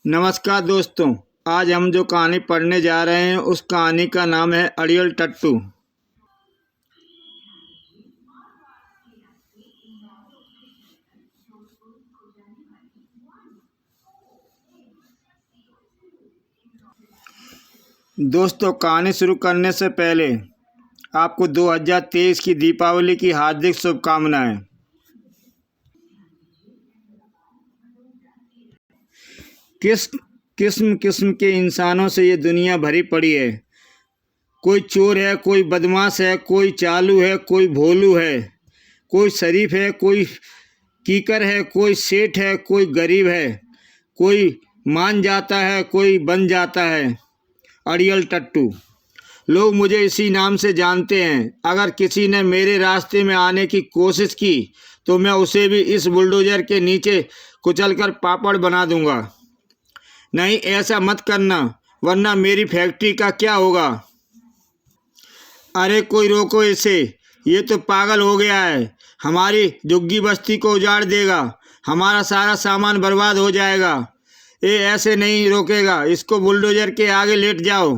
नमस्कार दोस्तों। आज हम जो कहानी पढ़ने जा रहे हैं उस कहानी का नाम है अड़ियल टट्टू। दोस्तों, कहानी शुरू करने से पहले आपको 2023 की दीपावली की हार्दिक शुभकामनाएं। किस्म किस्म के इंसानों से ये दुनिया भरी पड़ी है। कोई चोर है, कोई बदमाश है, कोई चालू है, कोई भोलू है, कोई शरीफ है, कोई कीकर है, कोई सेठ है, कोई गरीब है, कोई मान जाता है, कोई बन जाता है। अड़ियल टट्टू। लोग मुझे इसी नाम से जानते हैं। अगर किसी ने मेरे रास्ते में आने की कोशिश की तो मैं उसे भी इस बुलडोजर के नीचे कुचलकर पापड़ बना दूंगा। नहीं, ऐसा मत करना, वरना मेरी फैक्ट्री का क्या होगा। अरे कोई रोको इसे, ये तो पागल हो गया है। हमारी झुग्गी बस्ती को उजाड़ देगा, हमारा सारा सामान बर्बाद हो जाएगा। ये ऐसे नहीं रोकेगा, इसको बुलडोजर के आगे लेट जाओ।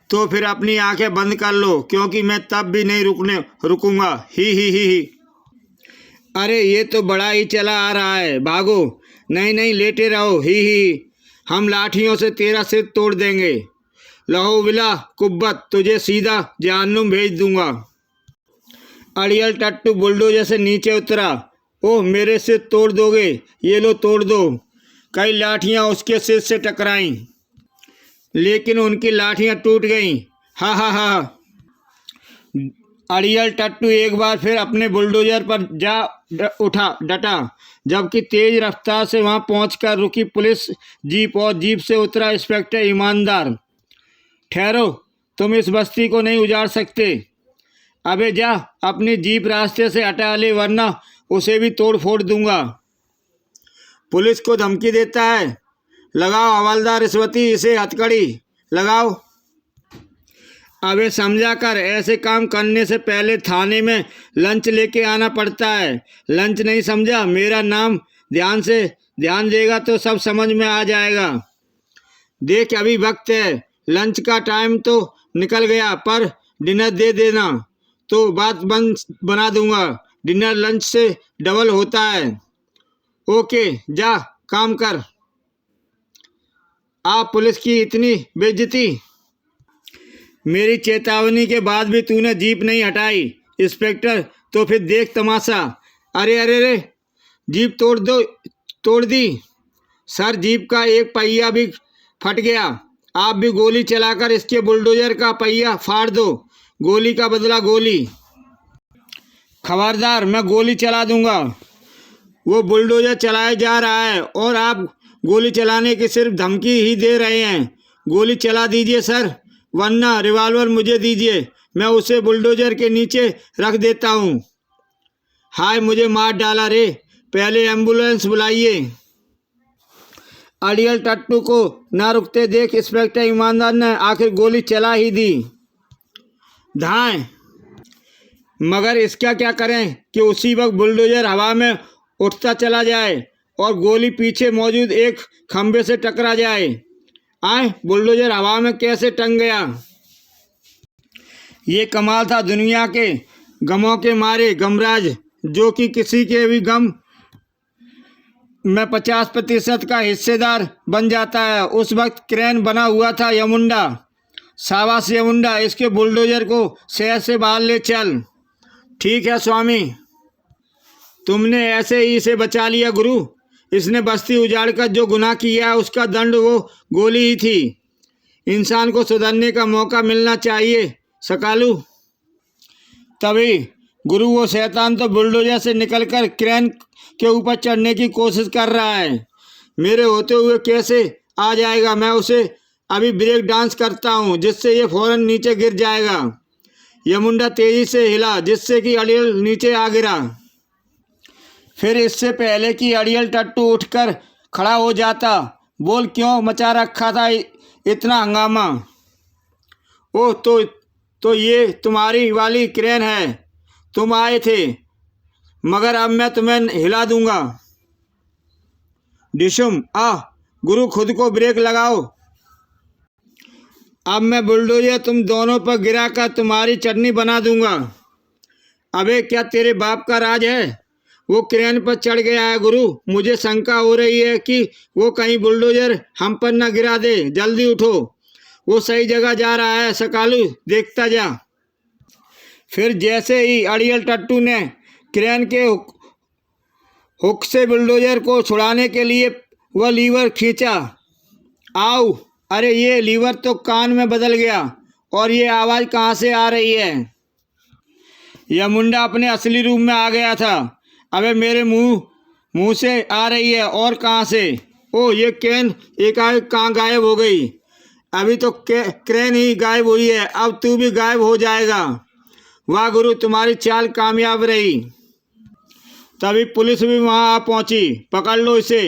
तो फिर अपनी आंखें बंद कर लो, क्योंकि मैं तब भी नहीं रुकूंगा। ही। अरे ये तो बड़ा ही चला आ रहा है, भागो। नहीं, लेटे रहो। ही। हम लाठियों से तेरा सिर तोड़ देंगे। लहो विला कुब्बत, तुझे सीधा जहन्नुम भेज दूंगा। अड़ियल टट्टू बुलडोजर से नीचे उतरा। ओह, मेरे सिर तोड़ दोगे? ये लो, तोड़ दो। कई लाठियां उसके सिर से टकराईं, लेकिन उनकी लाठियां टूट गईं। हा। अड़ियल टट्टू एक बार फिर अपने बुलडोजर पर जा डटा, जबकि तेज रफ्तार से वहां पहुंचकर रुकी पुलिस जीप और जीप से उतरा इंस्पेक्टर ईमानदार। ठहरो, तुम इस बस्ती को नहीं उजाड़ सकते। अबे जा, अपनी जीप रास्ते से हटा ले, वरना उसे भी तोड़ फोड़ दूंगा। पुलिस को धमकी देता है। लगाओ हवलदार रिश्वती, इसे हथकड़ी लगाओ। अबे समझा कर, ऐसे काम करने से पहले थाने में लंच लेके आना पड़ता है। लंच नहीं समझा? मेरा नाम ध्यान देगा तो सब समझ में आ जाएगा। देख, अभी वक्त है, लंच का टाइम तो निकल गया, पर डिनर दे देना तो बात बना दूंगा। डिनर लंच से डबल होता है। ओके, जा काम कर। आप पुलिस की इतनी बेइज्जती। मेरी चेतावनी के बाद भी तूने जीप नहीं हटाई इंस्पेक्टर, तो फिर देख तमाशा। अरे, जीप तोड़ दी सर। जीप का एक पहिया भी फट गया। आप भी गोली चलाकर इसके बुलडोजर का पहिया फाड़ दो। गोली का बदला गोली। खबरदार, मैं गोली चला दूंगा। वो बुलडोजर चलाया जा रहा है और आप गोली चलाने की सिर्फ धमकी ही दे रहे हैं। गोली चला दीजिए सर, वरना रिवॉल्वर मुझे दीजिए, मैं उसे बुलडोजर के नीचे रख देता हूँ। हाय, मुझे मार डाला रे, पहले एम्बुलेंस बुलाइए। अड़ियल टट्टू को ना रुकते देख इंस्पेक्टर ईमानदार ने आखिर गोली चला ही दी। धाएं। मगर इसका क्या करें कि उसी वक्त बुलडोजर हवा में उठता चला जाए और गोली पीछे मौजूद एक खंबे से टकरा जाए। बुलडोजर हवा में कैसे टंग गया। ये कमाल था दुनिया के गमों के मारे गमराज, जो कि किसी के भी गम में 50% का हिस्सेदार बन जाता है। उस वक्त क्रेन बना हुआ था यमुंडा। शाबाश यमुंडा, इसके बुलडोजर को शहर से बाहर ले चल। ठीक है स्वामी, तुमने ऐसे ही इसे बचा लिया गुरु। इसने बस्ती उजाड़कर जो गुनाह किया है उसका दंड वो गोली ही थी। इंसान को सुधरने का मौका मिलना चाहिए सकालू। तभी गुरु, वो शैतान तो बुलडोजर से निकलकर क्रेन के ऊपर चढ़ने की कोशिश कर रहा है। मेरे होते हुए कैसे आ जाएगा। मैं उसे अभी ब्रेक डांस करता हूँ, जिससे ये फौरन नीचे गिर जाएगा। यमुंडा तेजी से हिला, जिससे कि अड़ियल नीचे आ गिरा। फिर इससे पहले कि अड़ियल टट्टू उठकर खड़ा हो जाता, बोल, क्यों मचा रखा था इतना हंगामा? ओह, तो ये तुम्हारी वाली क्रेन है। तुम आए थे, मगर अब मैं तुम्हें हिला दूंगा। डिशुम, गुरु खुद को ब्रेक लगाओ। अब मैं बुलडोजर तुम दोनों पर गिरा कर तुम्हारी चटनी बना दूंगा। अबे क्या तेरे बाप का राज है? वो क्रेन पर चढ़ गया है गुरु। मुझे शंका हो रही है कि वो कहीं बुलडोजर हम पर न गिरा दे। जल्दी उठो, वो सही जगह जा रहा है। सकालू देखता जा। फिर जैसे ही अड़ियल टट्टू ने क्रेन के हुक से बुलडोजर को छुड़ाने के लिए वह लीवर खींचा। आओ! अरे ये लीवर तो कान में बदल गया। और ये आवाज़ कहाँ से आ रही है? यह मुंडा अपने असली रूप में आ गया था। अबे मेरे मुंह से आ रही है। और कहाँ से? ओ ये क्रेन एकाएक कहाँ गायब हो गई? अभी तो क्रेन ही गायब हुई है, अब तू भी गायब हो जाएगा। वाह गुरु, तुम्हारी चाल कामयाब रही। तभी पुलिस भी वहां आ पहुंची। पकड़ लो इसे।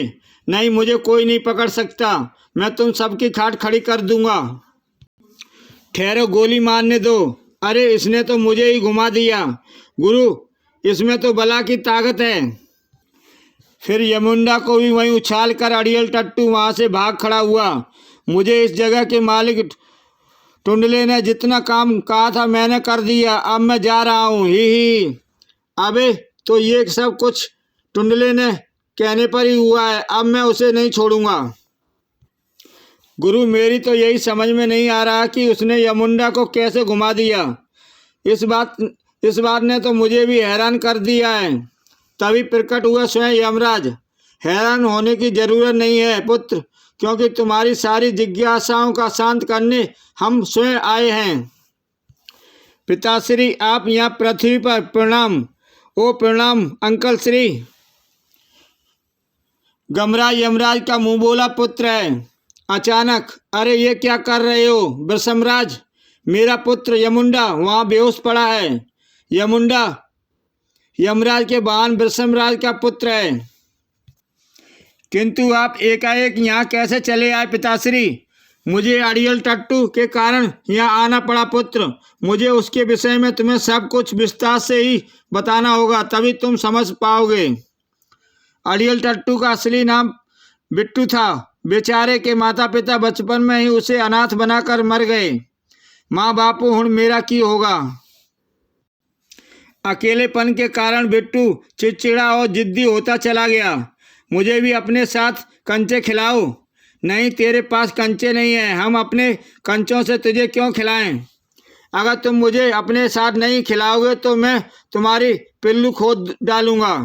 नहीं, मुझे कोई नहीं पकड़ सकता। मैं तुम सबकी खाट खड़ी कर दूंगा। ठहरो, गोली मारने दो। अरे इसने तो मुझे ही घुमा दिया। गुरु, इसमें तो बला की ताकत है। फिर यमुंडा को भी वहीं उछाल कर अड़ियल टट्टू वहां से भाग खड़ा हुआ। मुझे इस जगह के मालिक टुंडले ने जितना काम कहा था मैंने कर दिया। अब मैं जा रहा हूँ। ही। अबे तो ये सब कुछ टुंडले ने कहने पर ही हुआ है। अब मैं उसे नहीं छोड़ूंगा। गुरु, मेरी तो यही समझ में नहीं आ रहा कि उसने यमुंडा को कैसे घुमा दिया। इस बात ने तो मुझे भी हैरान कर दिया है। तभी प्रकट हुआ स्वयं यमराज। हैरान होने की जरूरत नहीं है पुत्र, क्योंकि तुम्हारी सारी जिज्ञासाओं का शांत करने हम स्वयं आए हैं। पिताश्री, आप यहाँ पृथ्वी पर प्रणाम। ओ प्रणाम अंकल श्री। गमराज यमराज का मुंह बोला पुत्र है। अचानक, अरे ये क्या कर रहे हो बृषमराज? मेरा पुत्र यमुंडा वहाँ बेहोश पड़ा है। यमुंडा यमराज के वाहन बृषमराज का पुत्र है। किंतु आप एकाएक यहाँ कैसे चले आए पिताश्री? मुझे अड़ियल टट्टू के कारण यहाँ आना पड़ा पुत्र। मुझे उसके विषय में तुम्हें सब कुछ विस्तार से ही बताना होगा, तभी तुम समझ पाओगे। अड़ियल टट्टू का असली नाम बिट्टू था। बेचारे के माता पिता बचपन में ही उसे अनाथ बनाकर मर गए। माँ बापू हुण मेरा की होगा। अकेलेपन के कारण बिट्टू चिड़चिड़ा और जिद्दी होता चला गया। मुझे भी अपने साथ कंचे खिलाओ। नहीं, तेरे पास कंचे नहीं हैं। हम अपने कंचों से तुझे क्यों खिलाएं? अगर तुम मुझे अपने साथ नहीं खिलाओगे तो मैं तुम्हारी पिल्लू खोद डालूंगा।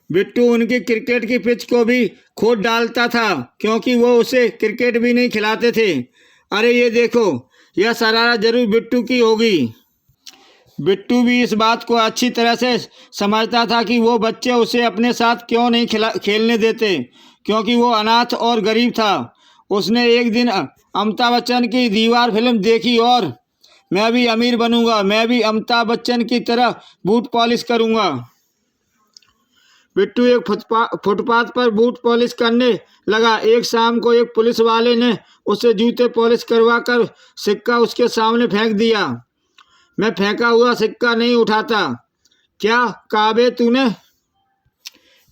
बिट्टू उनकी क्रिकेट की पिच को भी खोद डालता था, क्योंकि वो उसे क्रिकेट भी नहीं खिलाते थे। अरे ये देखो, यह शरारत जरूर बिट्टू की होगी। बिट्टू भी इस बात को अच्छी तरह से समझता था कि वो बच्चे उसे अपने साथ क्यों नहीं खेलने देते, क्योंकि वो अनाथ और गरीब था। उसने एक दिन अमिताभ बच्चन की दीवार फिल्म देखी और मैं भी अमीर बनूंगा, मैं भी अमिताभ बच्चन की तरह बूट पॉलिश करूंगा। बिट्टू एक फुटपाथ पर बूट पॉलिश करने लगा। एक शाम को एक पुलिस वाले ने उसे जूते पॉलिश करवा कर सिक्का उसके सामने फेंक दिया। मैं फेंका हुआ सिक्का नहीं उठाता। क्या कहा बे तूने?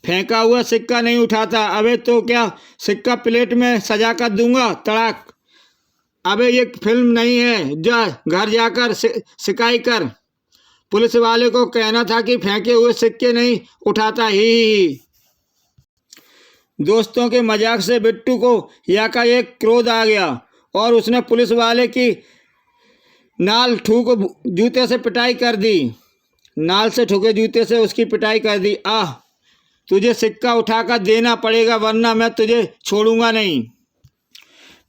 फेंका हुआ सिक्का नहीं उठाता। अबे तो क्या सिक्का प्लेट में सजा कर दूंगा? तड़ाक। अबे ये फिल्म नहीं है, जा घर जाकर शिकायत कर। पुलिस वाले को कहना था कि फेंके हुए सिक्के नहीं उठाता। ही। दोस्तों के मजाक से बिट्टू को एकाएक क्रोध आ गया और उसने पुलिस वाले की नाल ठूक जूते से पिटाई कर दी। नाल से ठुके जूते से उसकी पिटाई कर दी। आह, तुझे सिक्का उठाकर देना पड़ेगा, वरना मैं तुझे छोड़ूंगा नहीं।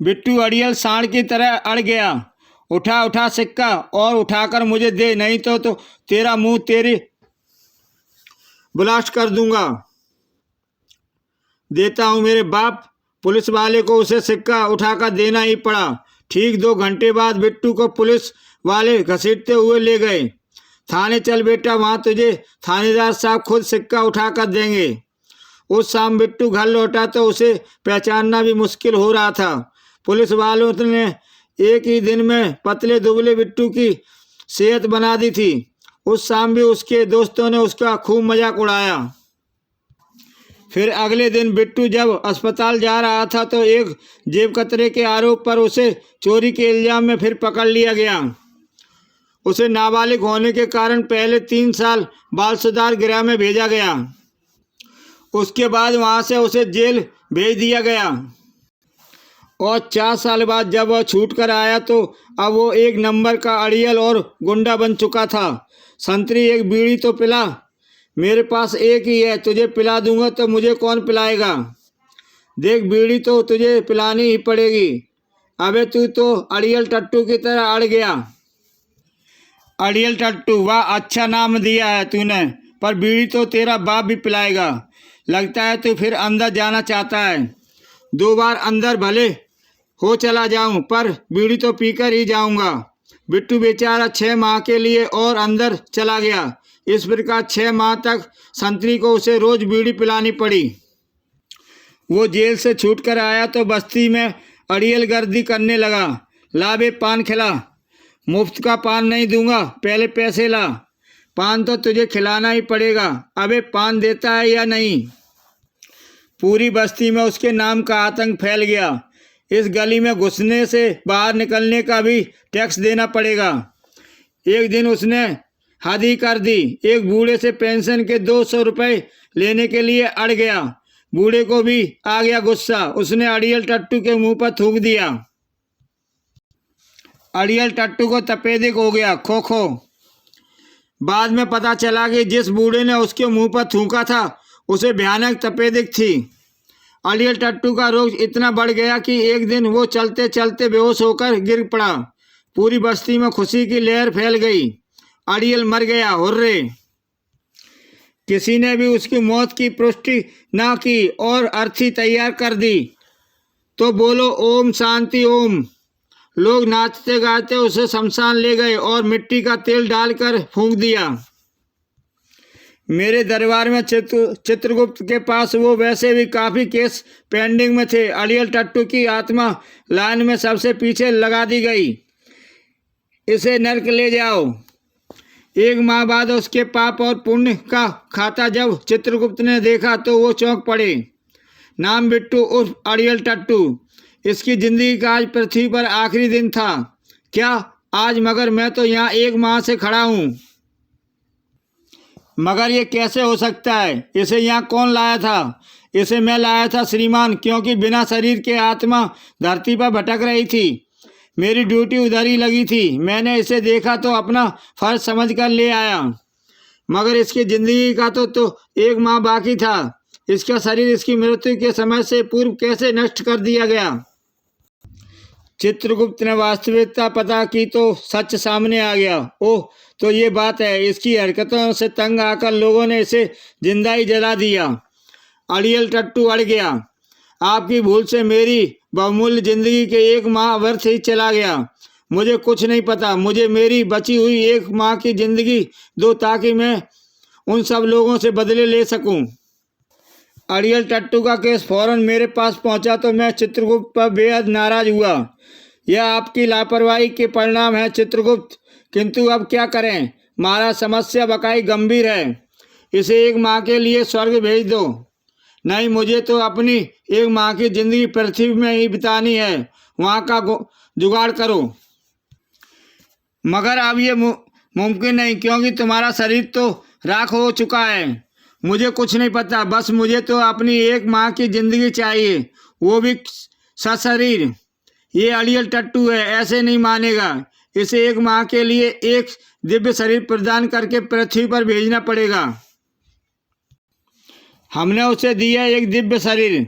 बिट्टू अड़ियल सांड की तरह अड़ गया। उठा सिक्का और उठाकर मुझे दे, नहीं तो तेरा मुंह तेरी ब्लास्ट कर दूंगा। देता हूँ मेरे बाप। पुलिस वाले को उसे सिक्का उठाकर देना ही पड़ा। ठीक 2 घंटे बाद बिट्टू को पुलिस वाले घसीटते हुए ले गए। थाने चल बेटा, वहाँ तुझे थानेदार साहब खुद सिक्का उठाकर देंगे। उस शाम बिट्टू घर लौटा तो उसे पहचानना भी मुश्किल हो रहा था। पुलिस वालों ने एक ही दिन में पतले दुबले बिट्टू की सेहत बना दी थी। उस शाम भी उसके दोस्तों ने उसका खूब मजाक उड़ाया। फिर अगले दिन बिट्टू जब अस्पताल जा रहा था तो एक जेब कतरे के आरोप पर उसे चोरी के इल्जाम में फिर पकड़ लिया गया। उसे नाबालिग होने के कारण पहले 3 साल बाल सुधार गृह में भेजा गया। उसके बाद वहां से उसे जेल भेज दिया गया और 4 साल बाद जब वह छूट कर आया तो अब वो 1 नंबर का अड़ियल और गुंडा बन चुका था। संतरी, एक बीड़ी तो पिला। मेरे पास एक ही है, तुझे पिला दूंगा तो मुझे कौन पिलाएगा? देख, बीड़ी तो तुझे पिलानी ही पड़ेगी। अबे तू तो अड़ियल टट्टू की तरह अड़ गया। अड़ियल टट्टू, वाह, अच्छा नाम दिया है तूने, पर बीड़ी तो तेरा बाप भी पिलाएगा। लगता है तू फिर अंदर जाना चाहता है। 2 बार अंदर भले हो चला जाऊं, पर बीड़ी तो पीकर ही जाऊंगा। बिट्टू बेचारा 6 माह के लिए और अंदर चला गया। इस प्रकार 6 माह तक संतरी को उसे रोज बीड़ी पिलानी पड़ी। वो जेल से छूट कर आया तो बस्ती में अड़ियल गर्दी करने लगा। ला बे, पान खिला। मुफ्त का पान नहीं दूंगा, पहले पैसे ला। पान तो तुझे खिलाना ही पड़ेगा। अबे पान देता है या नहीं? पूरी बस्ती में उसके नाम का आतंक फैल गया। इस गली में घुसने से बाहर निकलने का भी टैक्स देना पड़ेगा। एक दिन उसने हद ही कर दी। एक बूढ़े से पेंशन के 200 रुपये लेने के लिए अड़ गया। बूढ़े को भी आ गया गुस्सा। उसने अड़ियल टट्टू के मुंह पर थूक दिया। अड़ियल टट्टू को तपेदिक हो गया, खो खो। बाद में पता चला कि जिस बूढ़े ने उसके मुंह पर थूका था उसे भयानक तपेदिक थी। अड़ियल टट्टू का रोग इतना बढ़ गया कि एक दिन वो चलते चलते बेहोश होकर गिर पड़ा। पूरी बस्ती में खुशी की लहर फैल गई। अड़ियल मर गया, हुर्रे। किसी ने भी उसकी मौत की पुष्टि ना की और अर्थी तैयार कर दी तो बोलो ओम शांति ओम। लोग नाचते गाते उसे शमशान ले गए और मिट्टी का तेल डालकर फूंक दिया। मेरे दरबार में चित्रगुप्त के पास वो वैसे भी काफ़ी केस पेंडिंग में थे। अड़ियल टट्टू की आत्मा लाइन में सबसे पीछे लगा दी गई। इसे नरक ले जाओ। 1 माह बाद उसके पाप और पुण्य का खाता जब चित्रगुप्त ने देखा तो वो चौंक पड़े। नाम बिट्टू उर्फ अड़ियल टट्टू। इसकी जिंदगी का आज पृथ्वी पर आखिरी दिन था। क्या आज? मगर मैं तो यहाँ 1 माह से खड़ा हूँ। मगर ये कैसे हो सकता है? इसे यहाँ कौन लाया था? इसे मैं लाया था श्रीमान, क्योंकि बिना शरीर के आत्मा धरती पर भटक रही थी। मेरी ड्यूटी उधर ही लगी थी। मैंने इसे देखा तो अपना फर्ज समझकर ले आया। मगर इसकी जिंदगी का तो 1 माह बाकी था। इसका शरीर इसकी मृत्यु के समय से पूर्व कैसे नष्ट कर दिया गया? चित्रगुप्त ने वास्तविकता पता की तो सच सामने आ गया। ओह, तो ये बात है। इसकी हरकतों से तंग आकर लोगों ने इसे जिंदा ही जला दिया। अड़ियल टट्टू अड़ गया। आपकी भूल से मेरी बहुमूल्य जिंदगी के 1 माह व्यर्थ ही चला गया। मुझे कुछ नहीं पता। मुझे मेरी बची हुई 1 माह की जिंदगी दो ताकि मैं उन सब लोगों से बदले ले सकूं। अड़ियल टट्टू का केस फौरन मेरे पास पहुंचा तो मैं चित्रगुप्त पर बेहद नाराज हुआ। यह आपकी लापरवाही के परिणाम है चित्रगुप्त, किंतु अब क्या करें? महाराज, समस्या बकाई गंभीर है। इसे 1 माह के लिए स्वर्ग भेज दो। नहीं, मुझे तो अपनी 1 माह की जिंदगी पृथ्वी में ही बितानी है। वहाँ का जुगाड़ करो। मगर अब ये मुमकिन नहीं, क्योंकि तुम्हारा शरीर तो राख हो चुका है। मुझे कुछ नहीं पता, बस मुझे तो अपनी 1 माह की जिंदगी चाहिए, वो भी सशरीर। ये अड़ियल टट्टू है, ऐसे नहीं मानेगा। इसे 1 माह के लिए एक दिव्य शरीर प्रदान करके पृथ्वी पर भेजना पड़ेगा। हमने उसे दिया एक दिव्य शरीर।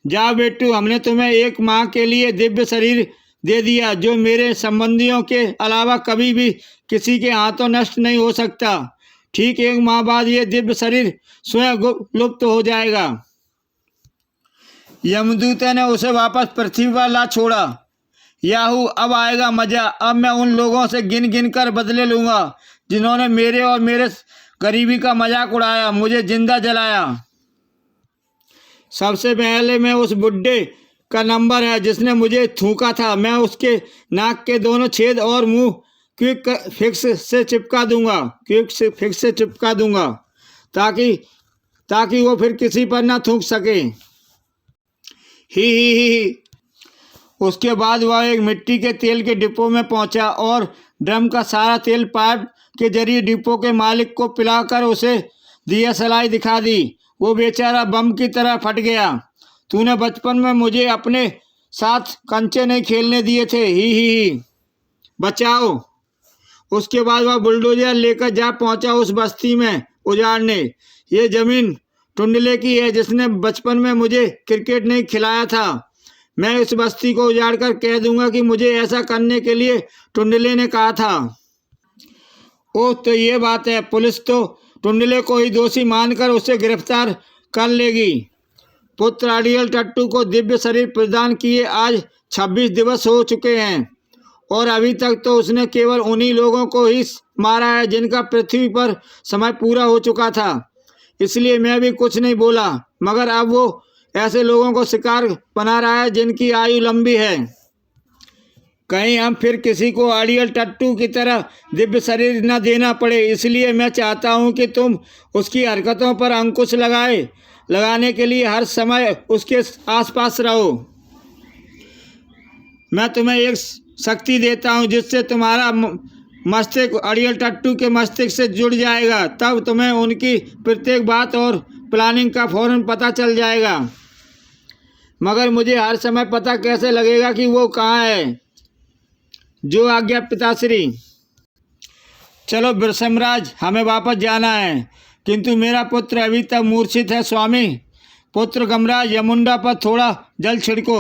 जाओ बेटू, हमने तुम्हें 1 माह के लिए दिव्य शरीर दे दिया, जो मेरे संबंधियों के अलावा कभी भी किसी के हाथों नष्ट नहीं हो सकता। ठीक 1 माह बाद ये दिव्य शरीर स्वयं लुप्त हो जाएगा। यमदूत ने उसे वापस पृथ्वी पर ला छोड़ा। याहू, अब आएगा मजा। अब मैं उन लोगों से गिन गिन कर बदले लूंगा जिन्होंने मेरे और मेरे गरीबी का मजाक उड़ाया, मुझे जिंदा जलाया। सबसे पहले मैं उस बुड्ढे का नंबर है जिसने मुझे थूका था। मैं उसके नाक के दोनों छेद और मुंह क्विक फिक्स से चिपका दूंगा ताकि ताकि वो फिर किसी पर ना थूक सके। ही। उसके बाद वह एक मिट्टी के तेल के डिपो में पहुंचा और ड्रम का सारा तेल पाइप के जरिए डिपो के मालिक को पिलाकर उसे दियासलाई दिखा दी। वो बेचारा बम की तरह फट गया। तूने बचपन में मुझे अपने साथ कंचे नहीं खेलने दिए थे। ही बचाओ। उसके बाद वह बुलडोजर लेकर जा पहुंचा उस बस्ती में उजाड़ने। ये जमीन टुंडले की है जिसने बचपन में मुझे क्रिकेट नहीं खिलाया था। मैं इस बस्ती को उजाड़ कर कह दूंगा कि मुझे ऐसा करने के लिए टुंडले ने कहा था। ओह, तो ये बात है। पुलिस तो टुंडले को ही दोषी मानकर उसे गिरफ्तार कर लेगी। पुत्र अड़ियल टट्टू को दिव्य शरीर प्रदान किए आज 26 दिवस हो चुके हैं और अभी तक तो उसने केवल उन्हीं लोगों को ही मारा है जिनका पृथ्वी पर समय पूरा हो चुका था। इसलिए मैं भी कुछ नहीं बोला, मगर अब वो ऐसे लोगों को शिकार बना रहा है जिनकी आयु लंबी है। कहीं हम फिर किसी को अड़ियल टट्टू की तरह दिव्य शरीर न देना पड़े। इसलिए मैं चाहता हूँ कि तुम उसकी हरकतों पर अंकुश लगाने के लिए हर समय उसके आसपास रहो। मैं तुम्हें एक शक्ति देता हूँ जिससे तुम्हारा मस्तिष्क अड़ियल टट्टू के मस्तिष्क से जुड़ जाएगा। तब तुम्हें उनकी प्रत्येक बात और प्लानिंग का फौरन पता चल जाएगा। मगर मुझे हर समय पता कैसे लगेगा कि वो कहाँ है? जो आज्ञा पिताश्री। चलो बिरसमराज, हमें वापस जाना है, किंतु मेरा पुत्र अभी तक मूर्छित है। स्वामी, पुत्र गमराज, यमुंडा पर थोड़ा जल छिड़को।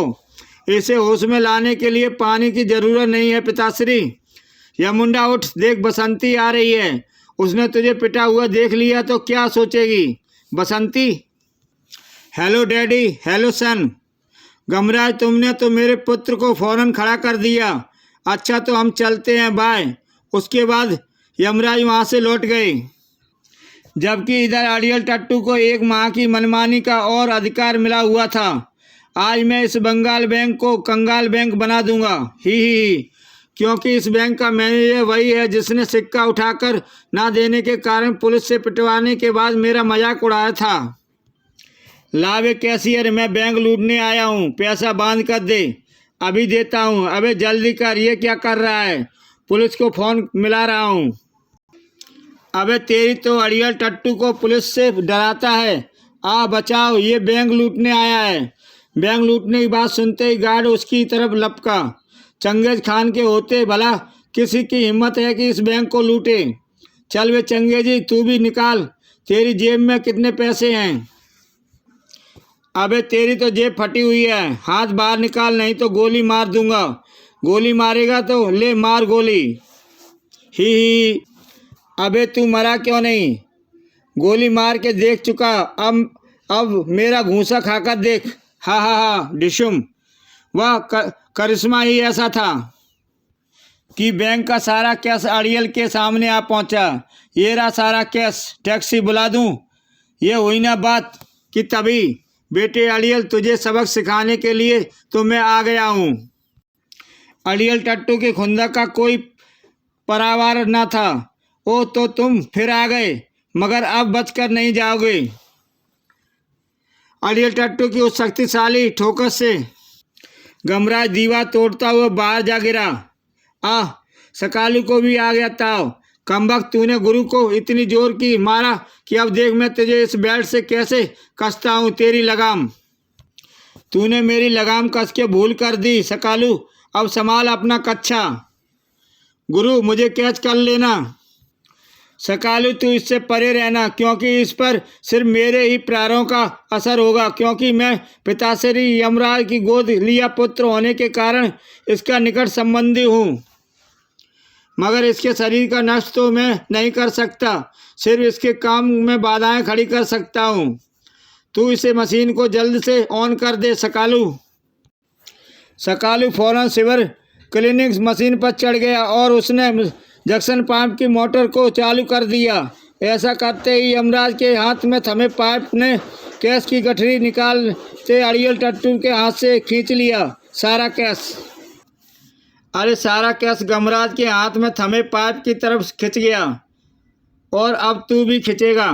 इसे होश में लाने के लिए पानी की जरूरत नहीं है पिताश्री। यमुंडा उठ, देख बसंती आ रही है। उसने तुझे पिटा हुआ देख लिया तो क्या सोचेगी? Basanti. Hello daddy. Hello son. Gamraj, तुमने तो मेरे पुत्र को फौरन खड़ा कर दिया। अच्छा, तो हम चलते हैं, बाय। उसके बाद यमराज वहाँ से लौट गए, जबकि इधर अड़ियल टट्टू को 1 माह की मनमानी का और अधिकार मिला हुआ था। आज मैं इस बंगाल बैंक को कंगाल बैंक बना दूंगा। ही क्योंकि इस बैंक का मैनेजर वही है जिसने सिक्का उठाकर ना देने के कारण पुलिस से पिटवाने के बाद मेरा मजाक उड़ाया था। लावे कैशियर, मैं बैंक लूटने आया हूँ, पैसा बांध कर दे। अभी देता हूँ। अबे जल्दी कर। ये क्या कर रहा है? पुलिस को फ़ोन मिला रहा हूँ। अबे तेरी तो अड़ियल टट्टू को पुलिस से डराता है। आ बचाओ, ये बैंक लूटने आया है। बैंक लूटने की बात सुनते ही गार्ड उसकी तरफ लपका। चंगेज खान के होते भला किसी की हिम्मत है कि इस बैंक को लूटे? चल वे चंगेजी, तू भी निकाल, तेरी जेब में कितने पैसे हैं? अबे तेरी तो जेब फटी हुई है, हाथ बाहर निकाल, नहीं तो गोली मार दूंगा। गोली मारेगा तो ले मार गोली। ही अबे तू मरा क्यों नहीं? गोली मार के देख चुका, अब मेरा घूंसा खाकर देख। हा डिशुम। वह करिश्मा ही ऐसा था कि बैंक का सारा कैश अड़ियल के सामने आ पहुंचा। ये रहा सारा कैश, टैक्सी बुला दूं? ये हुई ना बात कि तभी बेटे अड़ियल, तुझे सबक सिखाने के लिए तो मैं आ गया हूँ। अड़ियल टट्टू के खुंदक का कोई परावार न था। ओ, तो तुम फिर आ गए, मगर अब बचकर नहीं जाओगे। अड़ियल टट्टू की उस शक्तिशाली ठोकर से गमराज दीवार तोड़ता हुआ बाहर जा गिरा। सकालू को भी आ गया ताव। कमबख्त, तूने गुरु को इतनी जोर की मारा कि अब देख मैं तुझे इस बेल्ट से कैसे कसता हूँ तेरी लगाम। तूने मेरी लगाम कस के भूल कर दी सकालू। अब संभाल अपना कच्छा। गुरु, मुझे कैच कर लेना। सकालू, तू इससे परे रहना, क्योंकि इस पर सिर्फ मेरे ही प्राणों का असर होगा, क्योंकि मैं पिताश्री यमराज की गोद लिया पुत्र होने के कारण इसका निकट संबंधी हूँ। मगर इसके शरीर का नष्ट तो मैं नहीं कर सकता, सिर्फ इसके काम में बाधाएं खड़ी कर सकता हूँ। तू इसे मशीन को जल्द से ऑन कर दे सकालू। सकालू फौरन सिवर क्लीनिंग मशीन पर चढ़ गया और उसने जंक्शन पाइप की मोटर को चालू कर दिया। ऐसा करते ही यमराज के हाथ में थमे पाइप ने कैश की गठरी निकालते अड़ियल टट्टू के हाथ से खींच लिया सारा कैश। अरे सारा कैश गमराज के हाथ में थमे पाइप की तरफ खिंच गया। और अब तू भी खिंचेगा।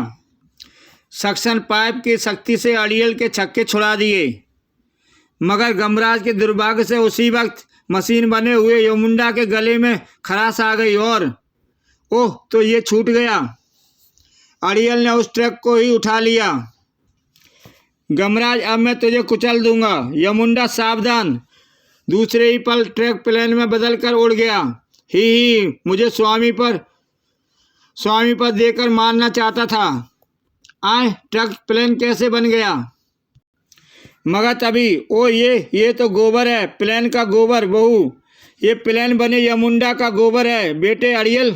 सक्शन पाइप की शक्ति से अड़ियल के छक्के छुड़ा दिए, मगर गमराज के दुर्भाग्य से उसी वक्त मशीन बने हुए यमुंडा के गले में खराश आ गई और ओह, तो ये छूट गया। अड़ियल ने उस ट्रक को ही उठा लिया। गमराज, अब मैं तुझे कुचल दूंगा। यमुंडा सावधान। दूसरे ही पल ट्रक प्लेन में बदल कर उड़ गया। ही मुझे स्वामी पर देकर मारना चाहता था। आए, ट्रक प्लेन कैसे बन गया? मगर तभी ओ ये तो गोबर है, प्लेन का गोबर। बहू, ये प्लेन बने यमुंडा का गोबर है। बेटे अड़ियल,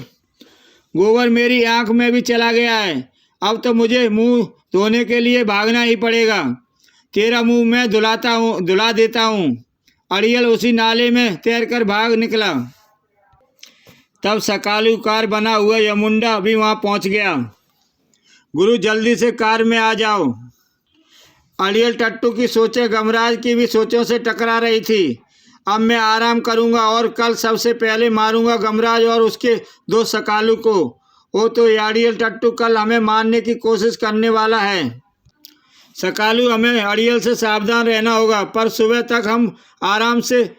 गोबर मेरी आंख में भी चला गया है। अब तो मुझे मुंह धोने के लिए भागना ही पड़ेगा। तेरा मुंह मैं धुला देता हूँ। अड़ियल उसी नाले में तैरकर भाग निकला। तब सकालू कार बना हुआ यमुंडा भी वहां पहुंच गया। गुरु, जल्दी से कार में आ जाओ। अड़ियल टट्टू की सोचें गमराज की भी सोचों से टकरा रही थी। अब मैं आराम करूंगा और कल सबसे पहले मारूंगा गमराज और उसके दो सकालू को। वो तो अड़ियल टट्टू कल हमें मारने की कोशिश करने वाला है। सकालू, हमें अड़ियल से सावधान रहना होगा, पर सुबह तक हम आराम से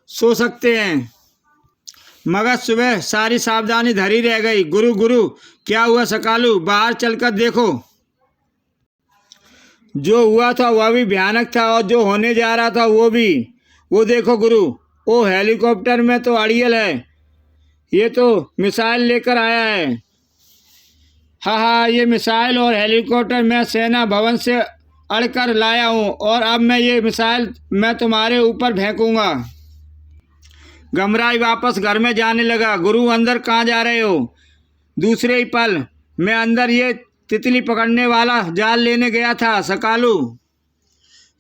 सो सकते हैं। मगर सुबह सारी सावधानी धरी रह गई। गुरु, क्या हुआ सकालू? बाहर चलकर देखो। जो हुआ था वह भी भयानक था और जो होने जा रहा था वो भी। वो देखो गुरु, वो हेलीकॉप्टर में तो अड़ियल है। ये तो मिसाइल लेकर आया है। हाँ, ये मिसाइल और हेलीकॉप्टर मैं सेना भवन से अड़कर लाया हूँ और अब मैं ये मिसाइल मैं तुम्हारे ऊपर फेंकूंगा। गमराज वापस घर में जाने लगा। गुरु, अंदर कहाँ जा रहे हो? दूसरे ही पल मैं अंदर ये तितली पकड़ने वाला जाल लेने गया था। सकालू,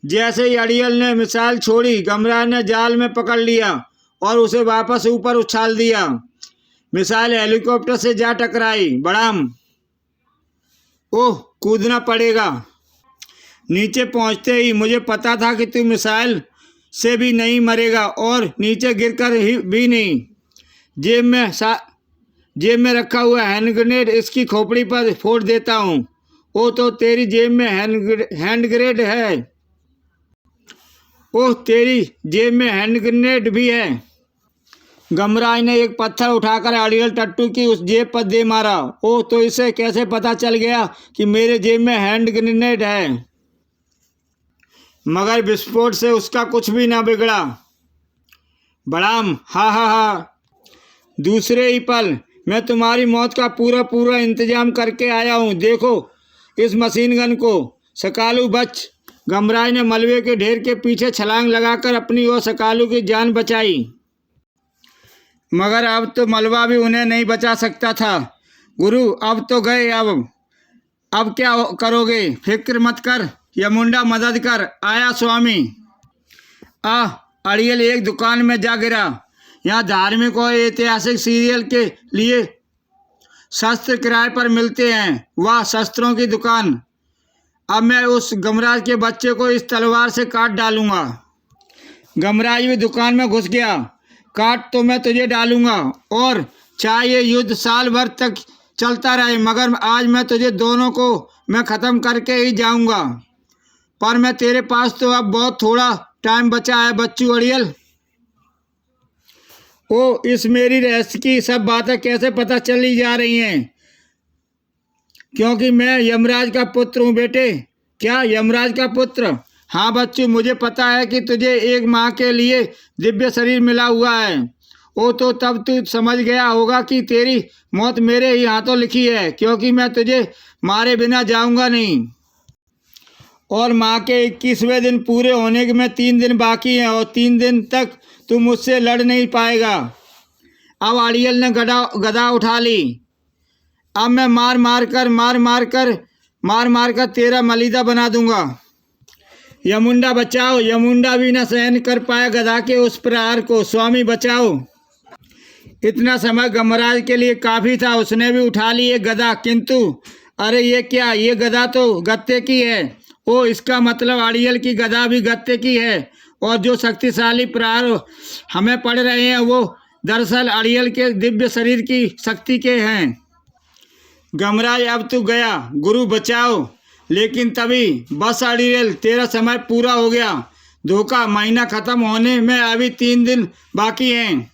जैसे ही अड़ियल ने मिसाइल छोड़ी, गमराज ने जाल में पकड़ लिया और उसे वापस ऊपर उछाल दिया। मिसाइल हेलीकॉप्टर से जा टकराई। बड़ाम, ओह, कूदना पड़ेगा। नीचे पहुंचते ही मुझे पता था कि तू मिसाइल से भी नहीं मरेगा और नीचे गिरकर भी नहीं। जेब में रखा हुआ हैंड ग्रेनेड इसकी खोपड़ी पर फोड़ देता हूँ। ओ, तो तेरी जेब में हैंड ग्रेनेड है। ओह, तेरी जेब में हैंड ग्रेनेड भी है। गमराज ने एक पत्थर उठाकर अड़ियल टट्टू की उस जेब पर दे मारा। ओह, तो इसे कैसे पता चल गया कि मेरे जेब में हैंड ग्रेनेड है? मगर विस्फोट से उसका कुछ भी ना बिगड़ा। बड़ाम, हा। दूसरे ही पल मैं तुम्हारी मौत का पूरा इंतजाम करके आया हूँ। देखो इस मशीन गन को। सकालू, बच। गमराज ने मलबे के ढेर के पीछे छलांग लगाकर अपनी और सकालू की जान बचाई। मगर अब तो मलबा भी उन्हें नहीं बचा सकता था। गुरु, अब तो गए। अब क्या करोगे? फिक्र मत कर, यमुंडा मदद कर आया स्वामी। अड़ियल एक दुकान में जा गिरा। यहाँ धार्मिक और ऐतिहासिक सीरियल के लिए शस्त्र किराए पर मिलते हैं। वाह, शस्त्रों की दुकान। अब मैं उस गमराज के बच्चे को इस तलवार से काट डालूंगा। गमराज भी दुकान में घुस गया। काट तो मैं तुझे डालूंगा और चाहे ये युद्ध साल भर तक चलता रहे, मगर आज मैं तुझे दोनों को मैं ख़त्म करके ही जाऊंगा। पर मैं तेरे पास तो अब बहुत थोड़ा टाइम बचा है बच्चू अड़ियल। ओ, इस मेरी रहस्य की सब बातें कैसे पता चली जा रही हैं? क्योंकि मैं यमराज का पुत्र हूँ बेटे। क्या यमराज का पुत्र? हाँ बच्चू, मुझे पता है कि तुझे एक माह के लिए दिव्य शरीर मिला हुआ है। ओ, तो तब तू समझ गया होगा कि तेरी मौत मेरे ही हाथों लिखी है, क्योंकि मैं तुझे मारे बिना जाऊंगा नहीं। और माह के 21वें दिन पूरे होने में 3 दिन बाकी हैं और 3 दिन तक तू मुझसे लड़ नहीं पाएगा। अब अड़ियल ने गदा उठा ली। अब मैं मार मार कर तेरा मलीदा बना दूंगा। यमुंडा बचाओ। यमुंडा भी न सहन कर पाया गदा के उस प्रहार को। स्वामी बचाओ। इतना समय गमराज के लिए काफ़ी था। उसने भी उठा ली एक गदा, किंतु अरे ये क्या, ये गदा तो गत्ते की है। ओ, इसका मतलब अड़ियल की गदा भी गत्ते की है और जो शक्तिशाली प्रहार हमें पड़ रहे हैं वो दरअसल अड़ियल के दिव्य शरीर की शक्ति के हैं। गमराज, अब तू गया। गुरु बचाओ। लेकिन तभी बस अड़ियल तेरा समय पूरा हो गया। धोखा, महीना ख़त्म होने में अभी 3 दिन बाकी हैं।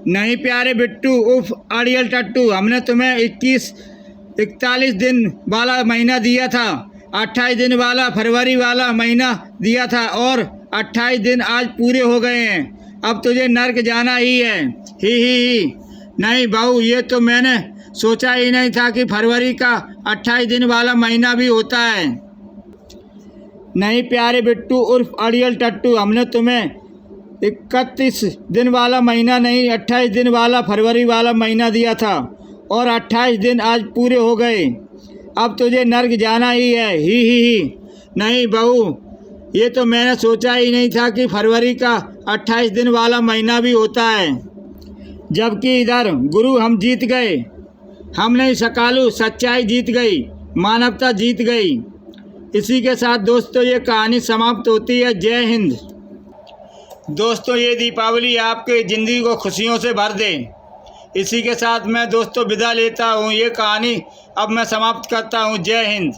नहीं प्यारे बिट्टू उफ अड़ियल टट्टू, हमने तुम्हें 41 दिन वाला महीना दिया था, 28 दिन वाला फरवरी वाला महीना दिया था और 28 दिन आज पूरे हो गए हैं। अब तुझे नर्क जाना ही है। ही। नहीं बहू, ये तो मैंने सोचा ही नहीं था कि फरवरी का 28 दिन वाला महीना भी होता है। नहीं प्यारे बिट्टू उर्फ अड़ियल टट्टू, हमने तुम्हें 31 दिन वाला महीना नहीं 28 दिन वाला फरवरी वाला महीना दिया था और 28 दिन आज पूरे हो गए। अब तुझे नर्क जाना ही है। ही। नहीं बहू, ये तो मैंने सोचा ही नहीं था कि फरवरी का 28 दिन वाला महीना भी होता है। जबकि इधर गुरु हम जीत गए, हम नहीं सकालू, सच्चाई जीत गई, मानवता जीत गई। इसी के साथ दोस्तों ये कहानी समाप्त होती है। जय हिंद। दोस्तों ये दीपावली आपके ज़िंदगी को खुशियों से भर दे। इसी के साथ मैं दोस्तों विदा लेता हूँ। ये कहानी अब मैं समाप्त करता हूँ। जय हिंद।